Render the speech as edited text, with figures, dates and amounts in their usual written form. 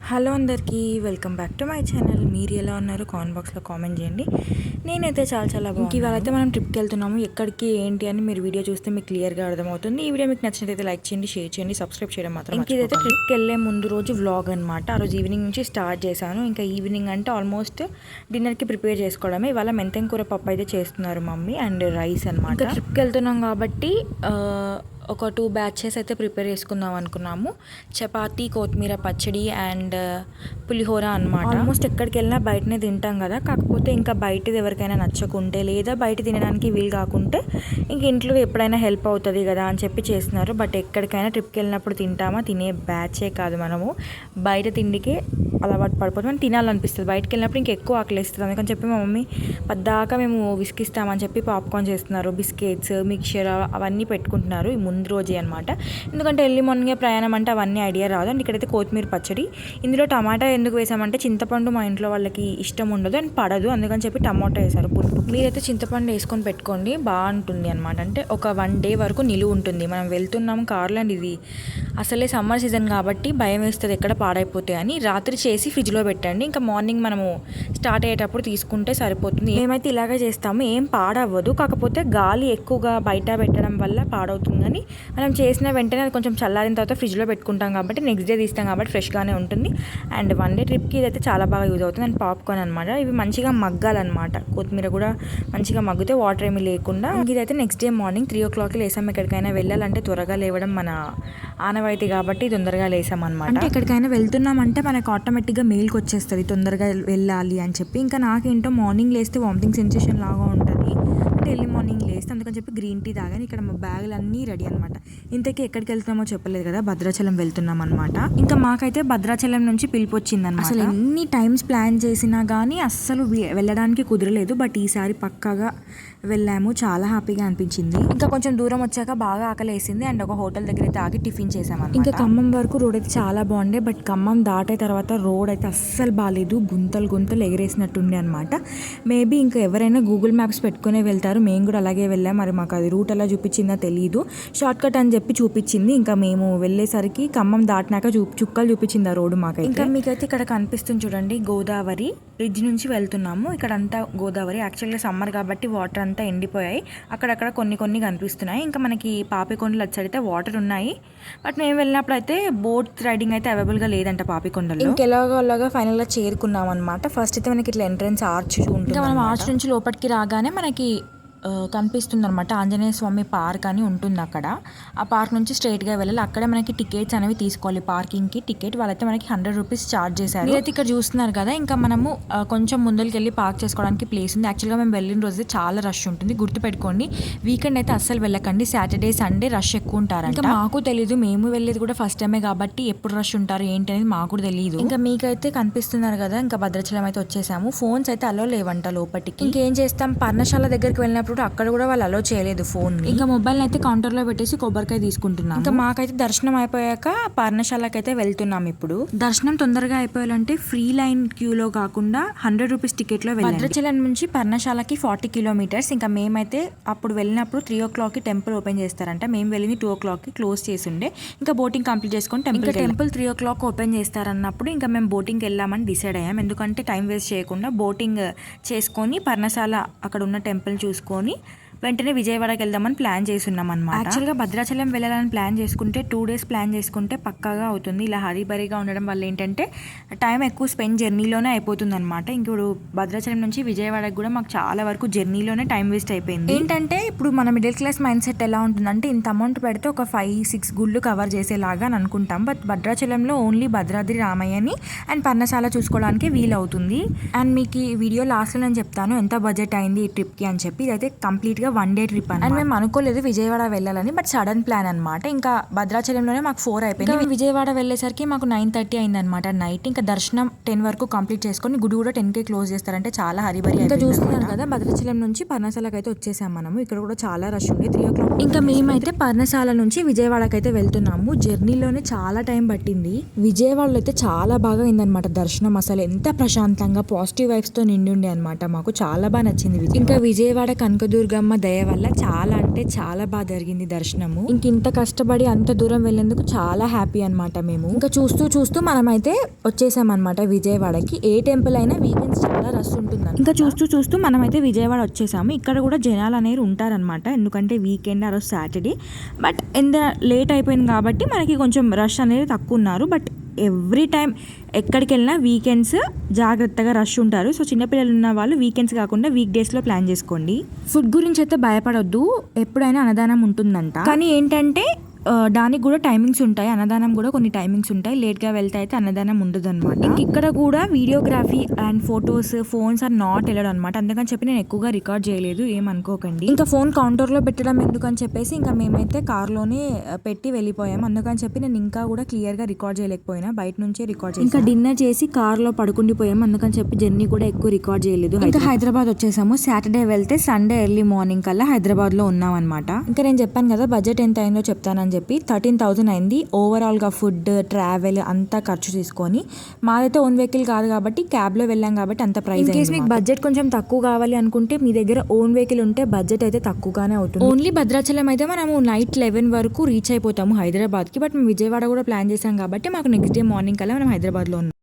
Hello అందరికీ, welcome back to my channel. మీరు ఎలా ఉన్నారు కామెంట్ బాక్స్లో కామెంట్ చేయండి. నేనైతే చాలా బాగుంది. ఇవాళ అయితే మనం ట్రిప్కి వెళ్తున్నాము. ఎక్కడికి ఏంటి అని మీరు వీడియో చూస్తే మీకు క్లియర్గా అర్థమవుతుంది. ఈ వీడియో మీకు నచ్చినట్లయితే లైక్ చేయండి, షేర్ చేయండి, సబ్స్క్రైబ్ చేయడం మాత్రం. ఇదైతే ట్రిప్కి వెళ్ళే ముందు రోజు వ్లాగ్ అనమాట. ఆ రోజు ఈవినింగ్ నుంచి స్టార్ట్ చేశాను. ఇంకా ఈవినింగ్ అంటే ఆల్మోస్ట్ డిన్నర్కి ప్రిపేర్ చేసుకోవడమే. ఇవాళ మెంతెం కూర పప్పు అయితే చేస్తున్నారు మమ్మీ, అండ్ రైస్ అనమాట. ట్రిప్కి వెళ్తున్నాం కాబట్టి ఒక 2 బ్యాచెస్ అయితే ప్రిపేర్ చేసుకుందాం అనుకున్నాము. చపాతీ, కొత్తిమీర పచ్చడి అండ్ పులిహోర అనమాట. ఆల్మోస్ట్ ఎక్కడికి వెళ్ళినా బయటనే తింటాం కదా, కాకపోతే ఇంకా బయటది ఎవరికైనా నచ్చకుంటే లేదా బయట తినడానికి వీలు కాకుంటే ఇంక ఇంట్లో ఎప్పుడైనా హెల్ప్ అవుతుంది కదా అని చెప్పి చేస్తున్నారు. బట్ ఎక్కడికైనా ట్రిప్కి వెళ్ళినప్పుడు తినే బ్యాచే కాదు మనము. బయట తిండికే అలవాటు పడిపోతుంది. మనం తినాలనిపిస్తుంది. బయటకు వెళ్ళినప్పుడు ఇంక ఎక్కువ ఆకలిస్తుంది. అందుకని చెప్పి మా మమ్మీ పద్దాకా మేము విసికిస్తామని చెప్పి పాప్కార్న్ చేస్తున్నారు, బిస్కెట్స్, మిక్చర్ అవన్నీ పెట్టుకుంటున్నారు ఈ ముందు రోజే అనమాట. ఎందుకంటే ఎర్లీ మార్నింగే ప్రయాణం అంటే అవన్నీ ఐడియా రాదు. అండ్ ఇక్కడైతే కొత్తిమీర పచ్చడి. ఇందులో టమాటా ఎందుకు వేసామంటే చింతపండు మా ఇంట్లో వాళ్ళకి ఇష్టం ఉండదు అండ్ పడదు, అందుకని చెప్పి టమాటా వేసారు పులుపు. మీరైతే చింతపండు వేసుకొని పెట్టుకోండి, బాగుంటుంది అనమాట. అంటే ఒక 1 డే వరకు నిలువ ఉంటుంది. మనం వెళ్తున్నాం కార్లో అండ్ ఇది అసలే సమ్మర్ సీజన్ కాబట్టి భయం వేస్తుంది ఎక్కడ పాడైపోతాయి అని. రాత్రి చేసి ఫ్రిడ్జ్లో పెట్టండి, ఇంకా మార్నింగ్ మనము స్టార్ట్ అయ్యేటప్పుడు తీసుకుంటే సరిపోతుంది. మేమైతే ఇలాగే చేస్తాము, ఏం పాడవ్వదు. కాకపోతే గాలి ఎక్కువగా బయట పెట్టడం వల్ల పాడవుతుందని మనం చేసిన వెంటనే అది కొంచెం చల్లారిన తర్వాత ఫ్రిడ్జ్లో పెట్టుకుంటాం కాబట్టి నెక్స్ట్ డే తీస్తాం కాబట్టి ఫ్రెష్గానే ఉంటుంది. అండ్ 1 డే ట్రిప్కి ఇదైతే చాలా బాగా యూజ్ అవుతుంది. అండ్ పాప్కార్న్ అనమాట. ఇవి మంచిగా మగ్గాలన్నమాట. కొత్తిమీర కూడా మంచిగా మగ్గితే వాటర్ ఏమీ లేకుండా. ఇదైతే నెక్స్ట్ డే మార్నింగ్ 3 o'clockకి లేసాం. ఎక్కడికైనా వెళ్ళాలంటే త్వరగా లేవడం మన ఆనవాయితీ కాబట్టి తొందరగా లేసాం అనమాట. అంటే ఎక్కడికైనా వెళ్తున్నామంటే మనకు ఆటోమేటిక్గా మెయిల్కి వచ్చేస్తుంది తొందరగా వెళ్ళాలి అని చెప్పి. ఇంకా నాకేంటో మార్నింగ్ లేస్తే వామిటింగ్ సెన్సేషన్ లాగా ఉంటుంది. అంటే ఎర్లీ మార్నింగ్ లేస్తే అందుకని చెప్పి గ్రీన్ టీ తాగాను. ఇక్కడ మా బ్యాగులు అన్నీ రెడీ అనమాట. ఇంతకీ ఎక్కడికి వెళ్తున్నామో చెప్పలేదు కదా, భద్రాచలం వెళ్తున్నాం అనమాట. ఇంకా మాకైతే భద్రాచలం నుంచి పిలుపు వచ్చిందన్నమాట. అసలు ఎన్ని టైమ్స్ ప్లాన్ చేసినా కానీ అస్సలు వెళ్ళడానికి కుదరలేదు. బట్ ఈసారి పక్కాగా వెళ్ళాము, చాలా హ్యాపీగా అనిపించింది. ఇంకా కొంచెం దూరం వచ్చాక బాగా ఆకలి వేసింది అండ్ ఒక హోటల్ దగ్గర అయితే ఆగి టిఫిన్ చేసాము. ఇంకా ఖమ్మం వరకు రోడ్ అయితే చాలా బాగుండే, బట్ ఖమ్మం దాటే తర్వాత రోడ్ అయితే అస్సలు బాగాలేదు. గుంతలు ఎగరేసినట్టుండే అనమాట. మేబీ ఇంకా ఎవరైనా గూగుల్ మ్యాప్స్ పెట్టుకునే వెళ్తారు. మేము కూడా అలాగే వెళ్ళాం. మరి మాకు అది రూట్ ఎలా చూపించిందో తెలియదు. షార్ట్ కట్ అని చెప్పి చూపించింది. ఇంకా మేము వెళ్ళేసరికి ఖమ్మం దాటినాక చుక్కలు చూపించింది ఆ రోడ్డు మాకైతే. ఇంకా మీకైతే ఇక్కడ కనిపిస్తుంది చూడండి, గోదావరి బ్రిడ్జ్ నుంచి వెళ్తున్నాము. ఇక్కడ అంతా గోదావరి. యాక్చువల్గా సమ్మర్ కాబట్టి వాటర్ అంతా ఎండిపోయాయి. అక్కడక్కడ కొన్ని కనిపిస్తున్నాయి. ఇంకా మనకి పాపికొండలు వచ్చాడితే వాటర్ ఉన్నాయి. బట్ మేము వెళ్ళినప్పుడు అయితే బోట్ రైడింగ్ అయితే అవైలబుల్గా లేదంట పాపికొండలు. ఇంకెలాగోలాగా ఫైనల్గా చేరుకున్నాం అనమాట. ఫస్ట్ అయితే మనకి ఇట్లా ఎంట్రన్స్ ఆర్చ్ ఉంటుంది. ఇంకా మనం ఆర్చ్ నుంచి లోపలికి రాగానే మనకి కనిపిస్తుంది అనమాట ఆంజనేయ స్వామి పార్క్ అని ఉంటుంది అక్కడ. ఆ పార్క్ నుంచి స్ట్రైట్గా వెళ్ళాలి. అక్కడే మనకి టికెట్స్ అనేవి తీసుకోవాలి. పార్కింగ్కి టికెట్ వాళ్ళైతే మనకి 100 రూపీస్ ఛార్జ్ చేశారు. అయితే ఇక్కడ చూస్తున్నారు కదా, ఇంకా మనము కొంచెం ముందరికి వెళ్ళి పార్క్ చేసుకోవడానికి ప్లేస్ ఉంది. యాక్చువల్గా మేము వెళ్ళిన రోజు చాలా రష్ ఉంటుంది, గుర్తుపెట్టుకోండి. వీకెండ్ అయితే అస్సలు వెళ్ళకండి. సాటర్డే సండే రష్ ఎక్కువ ఉంటారు. ఇంకా మాకు తెలీదు, మేము వెళ్ళేది కూడా ఫస్ట్ టైమే కాబట్టి ఎప్పుడు రష్ ఉంటారు ఏంటి అనేది మాకు కూడా తెలియదు. ఇంకా మీకైతే కనిపిస్తున్నారు కదా, ఇంకా భద్రాచలం అయితే వచ్చేసాము. ఫోన్స్ అయితే అలో లేవంట లోపలికి. ఇంకేం చేస్తాం, పర్ణశాల దగ్గరికి వెళ్ళినప్పుడు అక్కడ కూడా వాళ్ళు అలో చేయలేదు ఫోన్. ఇంకా మొబైల్ అయితే కౌంటర్ లో పెట్టేసి కొబ్బరికాయ తీసుకుంటున్నాం. ఇంకా మాకైతే దర్శనం అయిపోయాక పర్ణశాలకి అయితే వెళ్తున్నాం. ఇప్పుడు దర్శనం తొందరగా అయిపోయాలంటే ఫ్రీ లైన్ క్యూలో కాకుండా 100 రూపీస్ టికెట్ లో వెళ్ళాలి. భద్రాచలం నుంచి పర్ణశాలకి 40 కిలోమీటర్స్. ఇంకా మేమైతే అప్పుడు వెళ్ళినప్పుడు 3 o'clockకి టెంపుల్ ఓపెన్ చేస్తారంట. మేము వెళ్ళింది 2 o'clockకి క్లోజ్ చేసి ఉండే. ఇంకా బోటింగ్ కంప్లీట్ చేసుకొని టెంపుల్ 3 o'clock ఓపెన్ చేస్తారన్నప్పుడు ఇంకా మేము బోటింగ్ వెళ్ళామని డిసైడ్ అయ్యాం. ఎందుకంటే టైం వేస్ట్ చేయకుండా బోటింగ్ చేసుకొని పర్ణశాల అక్కడ ఉన్న టెంపుల్ చూసుకొని వెంటనే విజయవాడకి వెళ్దామని ప్లాన్ చేస్తున్నాం అనమాట. యాక్చువల్గా భద్రాచలం వెళ్ళాలని ప్లాన్ చేసుకుంటే 2 days ప్లాన్ చేసుకుంటే పక్కాగా అవుతుంది. ఇలా హరీబరీగా ఉండడం వల్ల ఏంటంటే టైం ఎక్కువ స్పెండ్ జర్నీలోనే అయిపోతుంది అనమాట. ఇప్పుడు భద్రాచలం నుంచి విజయవాడకి కూడా మాకు చాలా వరకు జర్నీలోనే టైం వేస్ట్ అయిపోయింది. ఏంటంటే ఇప్పుడు మన మిడిల్ క్లాస్ మైండ్ సెట్ ఎలా ఉంటుందంటే ఇంత అమౌంట్ పెడితే ఒక 5-6 గుళ్ళు కవర్ చేసేలాగా అని అనుకుంటాం. బట్ భద్రాచలంలో ఓన్లీ భద్రాద్రి రామయ్యని అండ్ పర్ణశాల చూసుకోవడానికి వీలవుతుంది. అండ్ మీకు ఈ వీడియో లాస్ట్లో నేను చెప్తాను ఎంత బడ్జెట్ అయింది ఈ ట్రిప్కి అని చెప్పి. ఇదైతే కంప్లీట్గా 1 day ట్రిప్ అండ్ మేము అనుకోలేదు విజయవాడ వెళ్ళాలని, బట్ సడన్ ప్లాన్ అనమాట. ఇంకా భద్రాచలంలోనే మాకు 4 అయిపోయింది. విజయవాడ వెళ్ళేసరికి మాకు 9:30 అయింది అనమాట నైట్. ఇంకా దర్శనం 10 వరకు కంప్లీట్ చేసుకొని గుడి కూడా 10కే క్లోజ్ చేస్తారంటే చాలా హరిబరి. ఇంకా చూస్తున్నారు కదా, భద్రాచలం నుంచి పర్ణశాలకు అయితే వచ్చేసాం మనము. ఇక్కడ కూడా చాలా రష్ ఉంది. 3 o'clock. ఇంకా మేమైతే పర్ణశాల నుంచి విజయవాడకి అయితే వెళ్తున్నాము. జర్నీలోనే చాలా టైం పట్టింది. విజయవాడలో అయితే చాలా బాగా అయిందనమాట దర్శనం. అసలు ఎంత ప్రశాంతంగా పాజిటివ్ వైబ్స్ తో నిండి ఉండే అనమాట. మాకు చాలా బాగా నచ్చింది. ఇంకా విజయవాడ కనకదుర్గమ్మ దయ వల్ల చాలా అంటే చాలా బాగా జరిగింది దర్శనము. ఇంత కష్టపడి అంత దూరం వెళ్ళేందుకు చాలా హ్యాపీ అనమాట మేము. ఇంకా చూస్తూ చూస్తూ మనమైతే వచ్చేసామన్నమాట విజయవాడకి. ఏ టెంపుల్ అయినా వీకెండ్స్ చాలా రష్ ఉంటుంది. ఇంకా చూస్తూ చూస్తూ మనమైతే విజయవాడ వచ్చేసాము. ఇక్కడ కూడా జనాలు అనేవి ఉంటారనమాట, ఎందుకంటే వీకెండ్ ఆ రోజు సాటర్డే. బట్ లేట్ అయిపోయింది కాబట్టి మనకి కొంచెం రష్ అనేది తక్కువ ఉన్నారు. బట్ ఎవ్రీ టైం ఎక్కడికి వెళ్ళినా వీకెండ్స్ జాగ్రత్తగా రష్ ఉంటారు. సో చిన్నపిల్లలు ఉన్న వాళ్ళు వీకెండ్స్ కాకుండా వీక్ డేస్లో ప్లాన్ చేసుకోండి. ఫుడ్ గురించి అయితే భయపడొద్దు, ఎప్పుడైనా అన్నదానం ఉంటుందంట. కానీ ఏంటంటే దానికి కూడా టైమింగ్స్ ఉంటాయి, అన్నదానం కూడా కొన్ని టైమింగ్స్ ఉంటాయి. లేట్గా వెళ్తే అయితే అన్నదానం ఉండదు అనమాట. ఇక్కడ కూడా videography and photos phones are not వెళ్ళడం అనమాట. అందుకని చెప్పి నేను ఎక్కువగా రికార్డ్ చేయలేదు, ఏమనుకోకండి. ఇంకా ఫోన్ కౌంటర్లో పెట్టడం ఎందుకని చెప్పేసి ఇంకా మేమైతే కార్లోనే పెట్టి వెళ్ళిపోయాం. అందుకని చెప్పి నేను ఇంకా కూడా క్లియర్గా రికార్డ్ చేయలేకపోయినా, బయట నుంచే రికార్డ్ చేసి ఇంకా డిన్నర్ చేసి కార్లో పడుకుండిపోయాం. అందుకని చెప్పి జర్నీ కూడా ఎక్కువ రికార్డ్ చేయలేదు. ఇంకా హైదరాబాద్ వచ్చేసాము. సాటర్డే వెళ్తే సండే ఎర్లీ మార్నింగ్ కల్లా హైదరాబాద్లో ఉన్నాం అనమాట. ఇంకా నేను చెప్పాను కదా బడ్జెట్ ఎంత అయిందో చెప్తానని చెప్పి 13,000 అయింది ఓవరాల్గా. ఫుడ్ ట్రావెల్ అంతా ఖర్చు తీసుకొని, మాదైతే ఓన్ వెహికల్ కాదు కాబట్టి క్యాబ్లో వెళ్ళాం కాబట్టి అంత ప్రైస్. ఇన్ కేస్ మీకు బడ్జెట్ కొంచెం తక్కువ కావాలి అనుకుంటే మీ దగ్గర ఓన్ వెహికల్ ఉంటే బడ్జెట్ అయితే తక్కువగానే అవుతుంది. ఓన్లీ భద్రాచలం అయితే మనము నైట్ 11 వరకు రీచ్ అయిపోతాము హైదరాబాద్కి. బట్ మేము విజయవాడ కూడా ప్లాన్ చేసాం కాబట్టి మాకు నెక్స్ట్ డే మార్నింగ్ కల్లా మనం హైదరాబాద్లో ఉన్నాం.